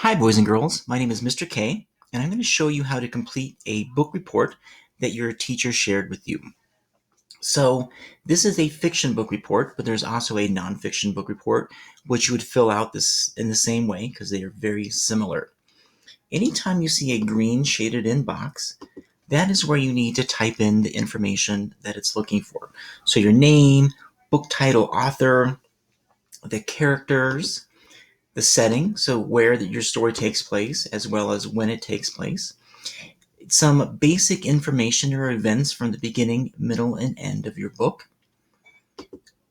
Hi, boys and girls. My name is Mr. K, and I'm going to show you how to complete a book report that your teacher shared with you. So, this is a fiction book report, but there's also a nonfiction book report, which you would fill out this in the same way because they are very similar. Anytime you see a green shaded in box, that is where you need to type in the information that it's looking for. So, your name, book title, author, the characters, the setting, so where your story takes place, as well as when it takes place, some basic information or events from the beginning, middle, and end of your book.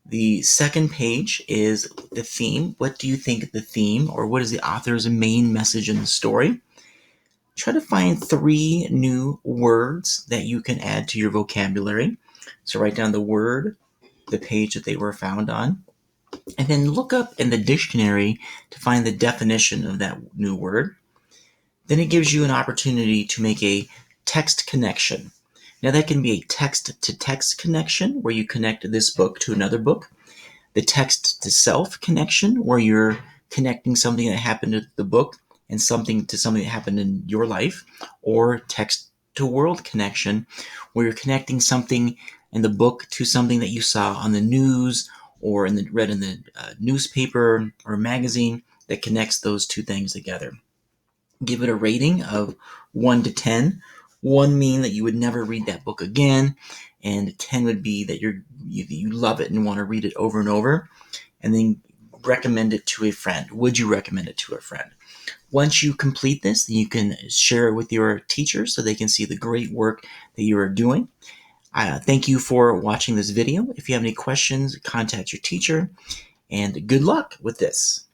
The second page is the theme. What do you think the theme, or what is the author's main message in the story? Try to find 3 new words that you can add to your vocabulary. So write down the word, the page that they were found on, and then look up in the dictionary to find the definition of that new word. Then it gives you an opportunity to make a text connection. Now that can be a text-to-text connection where you connect this book to another book, the text-to-self connection where you're connecting something that happened to the book and something to something that happened in your life, or text-to-world connection where you're connecting something in the book to something that you saw on the news or read in the newspaper or magazine that connects those two things together. Give it a rating of 1 to 10. 1 meaning that you would never read that book again, and 10 would be that you love it and want to read it over and over. And then recommend it to a friend. Would you recommend it to a friend? Once you complete this, then you can share it with your teacher so they can see the great work that you are doing. Thank you for watching this video. If you have any questions, contact your teacher, and good luck with this.